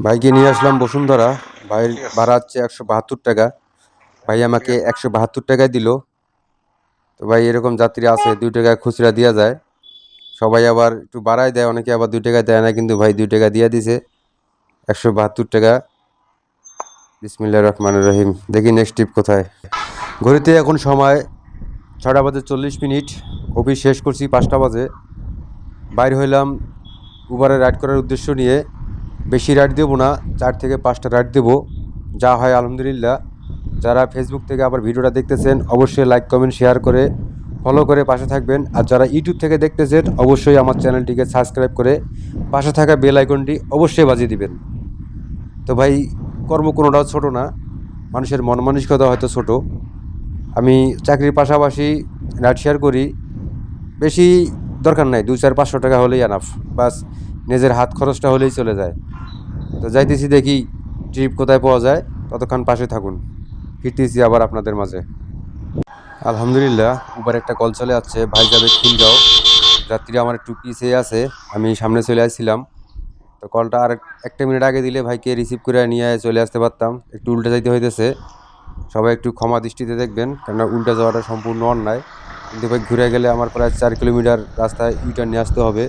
ভাইকে নিয়ে আসলাম বসুন্ধরা। ভাইয়ের ঠিক আছে। ভাড়া হচ্ছে 172 টাকা। ভাই ঠিক আমাকে আছে। 172 টাকায় দিল। তো ভাই এরকম যাত্রী আছে 2 টাকা খুচরা দেওয়া যায়, সবাই আবার একটু বাড়ায় দেয়, অনেকে আবার 2 টাকা দেয় না, কিন্তু ভাই 2 টাকা দিয়ে দিছে। 172 টাকা। বিসমিল্লাহির রহমানির রহিম। দেখি নেক্সট ট্রিপ কোথায়। ঘড়িতে এখন সময় 6টা বাজে 40 মিনিট। অফিস শেষ করছি 5টা বাজে। বাইর হইলাম উবারে রাইড করার উদ্দেশ্য নিয়ে। বেশি রাইড দেবো না, 4 থেকে 5টা রাইড দেবো, যা হয় আলহামদুলিল্লাহ। যারা ফেসবুক থেকে আবার ভিডিওটা দেখতেছেন অবশ্যই লাইক কমেন্ট শেয়ার করে ফলো করে পাশে থাকবেন, আর যারা ইউটিউব থেকে দেখতেছেন অবশ্যই আমার চ্যানেলটিকে সাবস্ক্রাইব করে পাশে থাকা বেল আইকনটি অবশ্যই বাজিয়ে দিবেন। তো ভাই, কর্ম কোনোটাও ছোট না, মানুষের মন মানসিকতা হয়তো ছোট। আমি চাকরির পাশাপাশি রাইড শেয়ার করি। বেশি দরকার নাই, 200-500 টাকা হলেই আনাফ। বাস নিজের হাত খরচটা হলেই চলে যায়। তো যাইতেছি, দেখি ট্রিপ কোথায় পাওয়া যায়। ততক্ষণ পাশে থাকুন, ফিরতেছি আবার আপনাদের মাঝে। আলহামদুলিল্লাহ, উবার একটা কল চলে যাচ্ছে, ভাই যাবে খিলগাঁও। যাত্রী আমার একটু পিছিয়ে আছে, আমি সামনে চলে আসছিলাম। তো কলটা আর একটা মিনিট আগে দিলে ভাইকে রিসিভ করে নিয়ে চলে আসতে পারতাম। একটু উল্টে যাইতে হইতেছে, সবাই একটু ক্ষমা দৃষ্টিতে দেখবেন, কেননা উল্টে যাওয়াটা সম্পূর্ণ অন্যায়। কিন্তু ভাই ঘুরে গেলে আমার প্রায় 4 কিলোমিটার রাস্তায় ইউটার্ন নিয়ে আসতে হবে,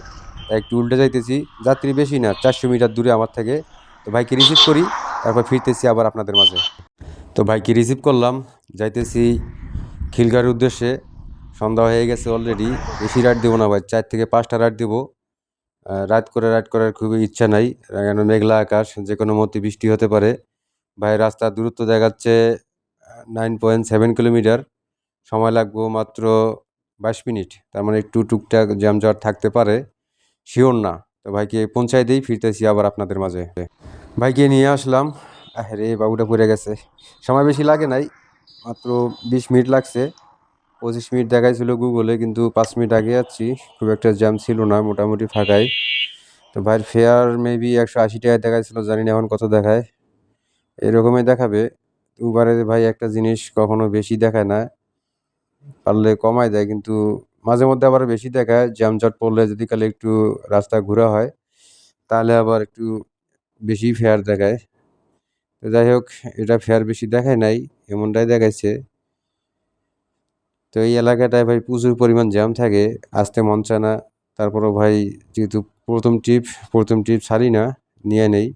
তাই একটু উল্টে যাইতেছি। যাত্রী বেশি না, 400 মিটার দূরে আমার থেকে। তো ভাইকে রিসিভ করি, তারপর ফিরতেছি আবার আপনাদের মাঝে। তো ভাইকে রিসিভ করলাম, যাইতেছি খিলগাঁওয়ের উদ্দেশ্যে। সন্ধ্যা হয়ে গেছে অলরেডি। বেশি রাইড দেবো না ভাই, 4 থেকে 5টা রাইড দেবো। রাইড করার খুবই ইচ্ছা নাই, কেন মেঘলা আকাশ, যে কোনো মুহূর্তে বৃষ্টি হতে পারে। ভাই রাস্তার দূরত্ব দেখাচ্ছে 9.7 কিলোমিটার। সময় লাগবো মাত্র 22 মিনিট, তার মানে একটু টুকটাক জ্যামজট থাকতে পারে, শিওর না। তো ভাইকে পৌঁছায় দিই, ফিরতেছি আবার আপনাদের মাঝে। ভাইকে নিয়ে আসলাম। আরে বাবুটা পড়ে গেছে। সময় বেশি লাগে নাই, মাত্র 20 মিনিট লাগছে। 25 মিনিট দেখাইছিল গুগলে, কিন্তু 5 মিনিট আগে যাচ্ছি। খুব একটা জ্যাম ছিল না, মোটামুটি ফাঁকাই। তো ভাইয়ের ফেয়ার মেবি 180 টাকায় দেখাইছিল, জানি না এখন কত দেখায়। এরকমই দেখাবে। উবারে ভাই একটা জিনিস কখনো বেশি দেখায় না, পারলে কমায় দেয়, কিন্তু মাঝে মধ্যে আবার বেশি দেখায়। জ্যামজট পড়লে যদি খালি একটু রাস্তা ঘোরা হয়, তাহলে আবার একটু বেশি ফেয়ার দেখায়। তো যাই হোক, এটা ফেয়ার বেশি দেখায় নাই, এমনটাই দেখাইছে। তো এই এলাকাটায় ভাই প্রচুর পরিমাণ জ্যাম থাকে, আসতে মন চায় না। তারপরও ভাই, যেহেতু প্রথম ট্রিপ ছাড়ি না, নিয়ে নেই।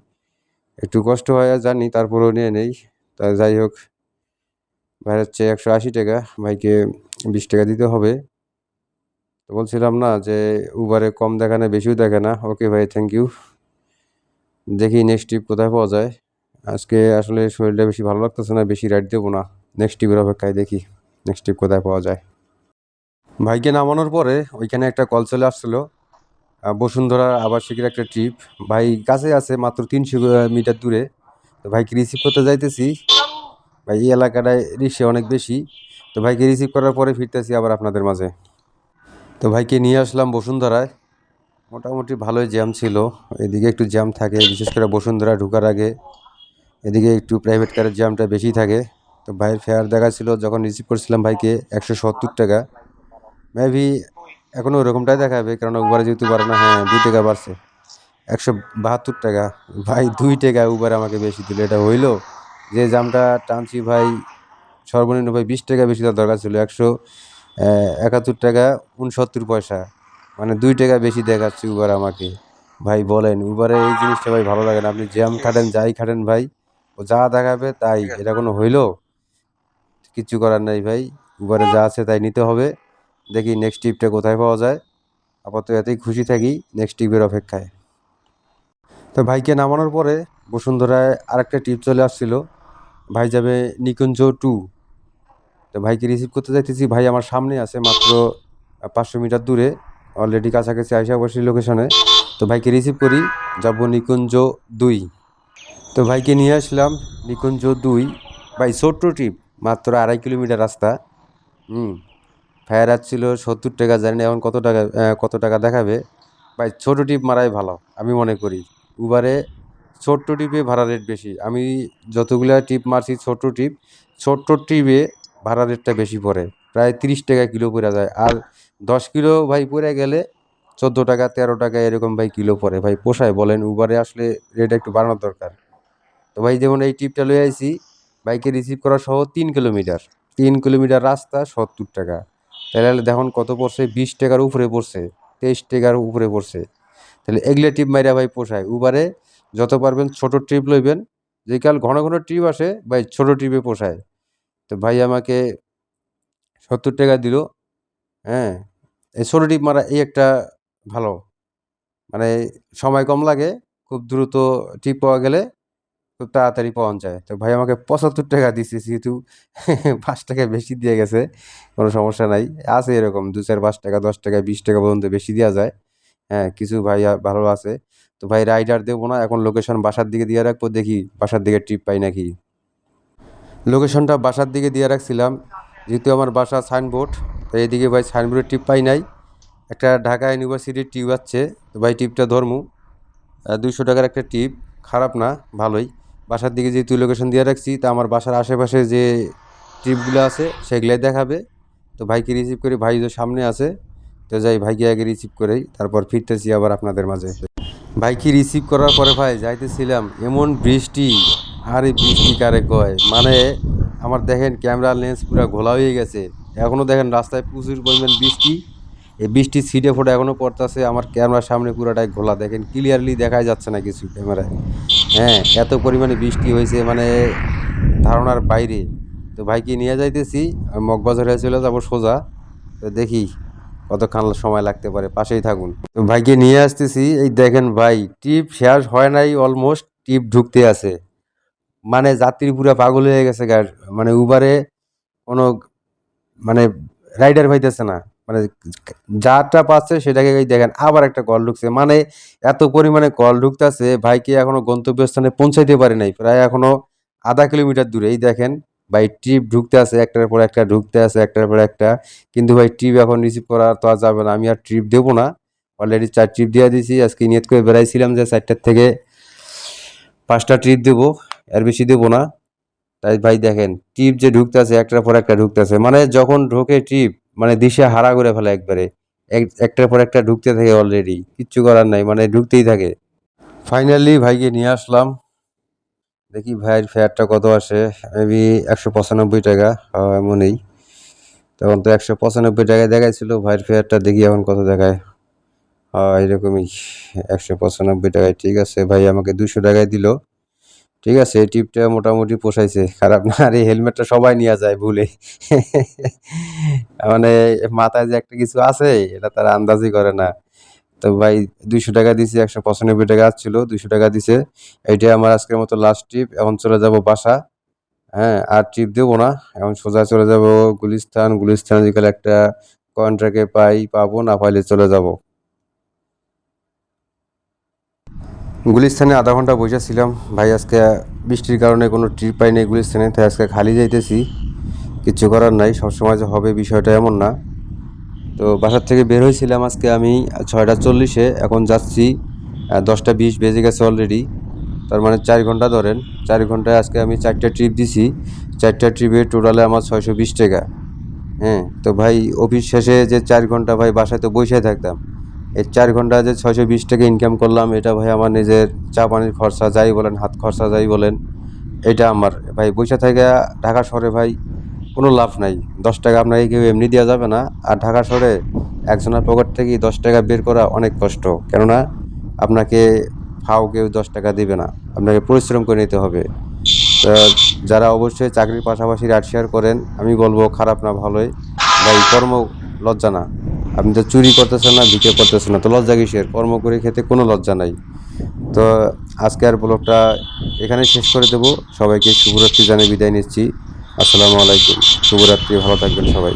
একটু কষ্ট হয় আর জানি, তারপরেও নিয়ে নেই। তা যাই হোক, ভাই হচ্ছে 180 টাকা, ভাইকে 20 টাকা দিতে হবে। তো বলছিলাম না যে উবারে কম দেখে না, বেশিও দেখে না। ওকে ভাই, থ্যাংক ইউ। দেখি নেক্সট ট্রিপ কোথায় পাওয়া যায়। আজকে আসলে শরীরটা বেশি ভালো লাগতেছে না, বেশি রাইড দেবো না। নেক্সট ট্রিপের অপেক্ষায়, দেখি নেক্সট ট্রিপ কোথায় পাওয়া যায়। ভাইকে নামানোর পরে ওইখানে একটা কল চলে আসছিলো, বসুন্ধরা আবাসিকের একটা ট্রিপ। ভাই কাছে আছে, মাত্র 300 মিটার দূরে। তো ভাইকে রিসিভ করতে যাইতেছি। ভাই এই এলাকাটায় রিক্সা অনেক বেশি। তো ভাইকে রিসিভ করার পরে ফিরতেছি আবার আপনাদের মাঝে। তো ভাইকে নিয়ে আসলাম বসুন্ধরায়। মোটামুটি ভালোই জ্যাম ছিল, এদিকে একটু জ্যাম থাকে, বিশেষ করে বসুন্ধরা ঢোকার আগে। এদিকে একটু প্রাইভেট কারের জ্যামটা বেশি থাকে। তো ভাইয়ের ফেয়ার দেখাচ্ছিল যখন রিসিভ করছিলাম ভাইকে 170 টাকা। মেবি এখনও ওরকমটাই দেখাবে, কারণ উবারে যেহেতু বাড়ে না। হ্যাঁ, 2 টাকা বাড়ছে, 172 টাকা। ভাই 2 টাকা উবার আমাকে বেশি দিল, এটা হইলো? যে জামটা টানছি ভাই, সর্বনিম্ন ভাই 20 টাকা বেশি দেওয়ার দরকার ছিল। 171 টাকা 69 পয়সা, মানে 2 টাকা বেশি দেখাচ্ছে উবার আমাকে। ভাই বলেন, উবারে এই জিনিসটা ভাই ভালো লাগে না। আপনি জ্যাম ঠিক আছে। খাটেন, যাই খাটেন ভাই, ও যা দেখাবে তাই। ঠিক আছে। এটা কোনো হইলো? কিচ্ছু করার নাই ভাই, উবারে যা আছে তাই নিতে হবে। দেখি নেক্সট ট্রিপটা কোথায় পাওয়া যায়। আপাতত এতেই খুশি থাকি, নেক্সট ট্রিপের অপেক্ষায়। তো ভাইকে নামানোর পরে বসুন্ধরায় আরেকটা ট্রিপ চলে আসছিল। ভাই যাবে নিকুঞ্জ 2। তো ভাইকে রিসিভ করতে যাইতেছি, ভাই আমার সামনে আছে, মাত্র 500 মিটার দূরে। অলরেডি কাছাকাছি আইসা বসি লোকেশনে। তো ভাইকে রিসিভ করি, যাবো নিকুঞ্জ 2। তো ভাইকে নিয়ে আসলাম নিকুঞ্জ 2। ভাই ছোট্ট ট্রিপ, মাত্র 2.5 কিলোমিটার রাস্তা। হুম। ফায়ার আসছিল 70 টাকা, জানি না এখন কত টাকা দেখাবে। ভাই ছোট টিপ মারাই ভালো আমি মনে করি। উবারে ছোট্ট টিপে ভাড়া রেট বেশি। আমি যতগুলা টিপ মারছি ছোট্ট টিপে ভাড়া রেটটা বেশি পড়ে, প্রায় 30 টাকা কিলো পড়ে যায়। আর 10 কিলো ভাই পড়ে গেলে 14 টাকা 13 টাকা এরকম ভাই কিলো পড়ে। ভাই পোষায় বলেন? উবারে আসলে রেট একটু বাড়ানো দরকার। তো ভাই যেমন এই টিপটা লয়ে আইছি, বাইকে রিসিভ করা সহ 3 কিলোমিটার, 3 কিলোমিটার রাস্তা 70 টাকা। তাহলে দেখুন কত পড়ছে, 20 টাকার উপরে পড়ছে, 23 টাকার উপরে পড়ছে। তাহলে এগুলা টিপ মাইরা ভাই পোষায়। উবারে যত পারবেন ছোট ট্রিপ লইবেন, যে কাল ঘন ঘন ট্রিপ আসে ভাই ছোট ট্রিপে পোষায়। তো ভাই আমাকে 70 টাকা দিল। হ্যাঁ, এই ছোট ট্রিপ মারা এই একটা ভালো, মানে সময় কম লাগে, খুব দ্রুত ট্রিপ পাওয়া গেলে খুব তাড়াতাড়ি পাওয়া যায়। তো ভাই আমাকে 75 টাকা দিছে, যেহেতু 5 টাকা বেশি দিয়ে গেছে, কোনো সমস্যা নাই। আছে এরকম 2, 4, 5 টাকা, 10 টাকা, 20 টাকা পর্যন্ত বেশি দেওয়া যায়। হ্যাঁ, কিছু ভাই ভালো আছে। তো ভাই রাইডার দেবো না, এখন লোকেশন বাসার দিকে দিয়ে রাখবো, দেখি বাসার দিকে ট্রিপ পাই নাকি। লোকেশনটা বাসার দিকে দিয়ে রাখছিলাম, যেহেতু আমার বাসা সাইনবোর্ড, তো এইদিকে ভাই সাইনবোর্ডের ট্রিপ পাই নাই। একটা ঢাকা ইউনিভার্সিটির টিপ আছে, তো ভাই টিপটা ধরমু। 200 টাকার একটা টিপ, খারাপ না, ভালোই। বাসার দিকে যেহেতু লোকেশন দিয়ে রাখছি, তা আমার বাসার আশেপাশে যে ট্রিপগুলো আছে সেগুলাই দেখাবে। তো ভাইকে রিসিভ করে, ভাই যে সামনে আছে, তো যাই ভাইকে আগে রিসিভ করেই তারপর ফিরতেছি আবার আপনাদের মাঝে। ভাইকে রিসিভ করার পরে ভাই যাইতেছিলাম, এমন বৃষ্টি, আর এই বৃষ্টি কারে কয়, মানে আমার দেখেন ক্যামেরা লেন্স পুরো ঘোলা হয়ে গেছে। এখনও দেখেন রাস্তায় প্রচুর পরিমাণ বৃষ্টি, এই বৃষ্টি ছিটে ফোটা এখনও পড়তেছে, আমার ক্যামেরার সামনে পুরোটাই ঘোলা, দেখেন ক্লিয়ারলি দেখাই যাচ্ছে না কিছু ক্যামেরায়। হ্যাঁ, এত পরিমাণে বৃষ্টি হয়েছে, মানে ধারণার বাইরে। তো ভাইকে নিয়ে যাইতেছি, মগবাজার হয়ে চলে যাবো সোজা। তো দেখি কতক্ষণ সময় লাগতে পারে, পাশেই থাকুন। তো ভাইকে নিয়ে আসতেছি, এই দেখেন ভাই ট্রিপ শেষ হয় নাই, অলমোস্ট ট্রিপ ঢুকতে আছে। মানে যাত্রী পুরা পাগল হয়ে গেছে মানে উবারে কোনো মানে রাইডার পাইতেছে না, মানে যারটা পাচ্ছে সেটাকে এই দেখেন আবার একটা কল ঢুকছে, মানে এত পরিমাণে কল ঢুকতেছে, ভাইকে এখনো গন্তব্যস্থানে পৌঁছাইতে পারে নাই, প্রায় এখনো আধা কিলোমিটার দূরে। এই দেখেন ভাই ট্রিপ ঢুকতে আছে, একটার পর একটা ঢুকতে আছে, একটার পর একটা। কিন্তু ভাই ট্রিপ এখন রিসিভ করা তো আর যাবে না, আমি আর ট্রিপ দেবো না। অলরেডি 4 ট্রিপ দিয়ে দিয়েছি, আজকে নিয়ত করে বেড়াইছিলাম যে 4টার থেকে 5টা ট্রিপ দেবো, এর বেশি দেবো না। তাই ভাই দেখেন টিপ যে ঢুকতেছে, একটার পর একটা ঢুকতেছে, মানে যখন ঢোকে টিপ, মানে দিশে হারা করে ফেলে একবারে। একটার পর একটা ঢুকতে থাকে, অলরেডি কিচ্ছু করার নাই, মানে ঢুকতেই থাকে। ফাইনালি ভাইকে নিয়ে আসলাম, দেখি ভাইয়ের ফেয়ারটা কত আসে। মেবি 195 টাকা, এমনই। তখন তো 195 টাকায় দেখাইছিল, ভাইয়ের ফেয়ারটা দেখি এখন কত দেখায়। এরকমই 195 টাকায়। ঠিক আছে, ভাই আমাকে 200 টাকায় দিল। ঠিক আছে, এই টিপটা মোটামুটি পোষাইছে, খারাপ না। আর এই হেলমেটটা সবাই নিয়ে যায় ভুলে। মানে মাথায় যে একটা কিছু আছে, এটা তারা আন্দাজই করে না। তো ভাই 200 টাকা দিছে, 195 টাকা আসছিল, 200 টাকা দিছে। এইটাই আমার আজকের মতো লাস্ট ট্রিপ, এখন চলে যাব বাসা। হ্যাঁ, আর ট্রিপ দেবো না, এখন সোজা চলে যাব গুলিস্তান। গুলিস্তানে বিকালে একটা কন্ট্রাক্টে পাবো, না পাইলে চলে যাব। গুলিস্তানে আধা ঘন্টা বসেছিলাম ভাই, আজকে বৃষ্টির কারণে কোনো ট্রিপ পাই নাই গুলিস্তানে, তাই আজকে খালি যাইতেছি। কিচ্ছু করার নাই, সবসময় যে হবে বিষয়টা এমন না। তো বাসার থেকে বের হয়েছিলাম আজকে আমি 6টা 40-এ, এখন যাচ্ছি 10টা 20 বেজে গেছে অলরেডি। তার মানে 4 ঘন্টা ধরেন, 4 ঘন্টায় আজকে আমি 4টা ট্রিপ দিছি। 4টা ট্রিপে টোটালে আমার 620 টাকা। হ্যাঁ, তো ভাই অফিস শেষে যে 4 ঘন্টা ভাই বাসায় তো বসে থাকতাম, এই 4 ঘন্টা যে 620 টাকা ইনকাম করলাম, এটা ভাই আমার নিজের চা পানির খরচা যাই বলেন, হাত খরচা যাই বলেন, এটা আমার ভাই বসে থেকে ঢাকা শহরে ভাই কোনো লাভ নাই। 10 টাকা আপনাকে কেউ এমনি দেওয়া যাবে না। আর ঢাকা শহরে একজনের পকেট থেকে 10 টাকা বের করা অনেক কষ্ট, কেননা আপনাকে ফাও কেউ 10 টাকা দিবে না, আপনাকে পরিশ্রম করে নিতে হবে। তা যারা অবশ্যই চাকরির পাশাপাশি রাইড শেয়ার করেন, আমি বলবো খারাপ না, ভালোই। ভাই কর্ম লজ্জা না, আপনি তো চুরি করতেছেন না, ভিক্ষা করতেছেন না, তো লজ্জা কিসের? কর্ম করে খেতে কোনো লজ্জা নাই। তো আজকে আর ব্লগটা এখানে শেষ করে দেবো, সবাইকে শুভরাত্রি জানিয়ে বিদায় নিচ্ছি। আসসালামু আলাইকুম, শুভরাত্রি, ভালো থাকবেন সবাই।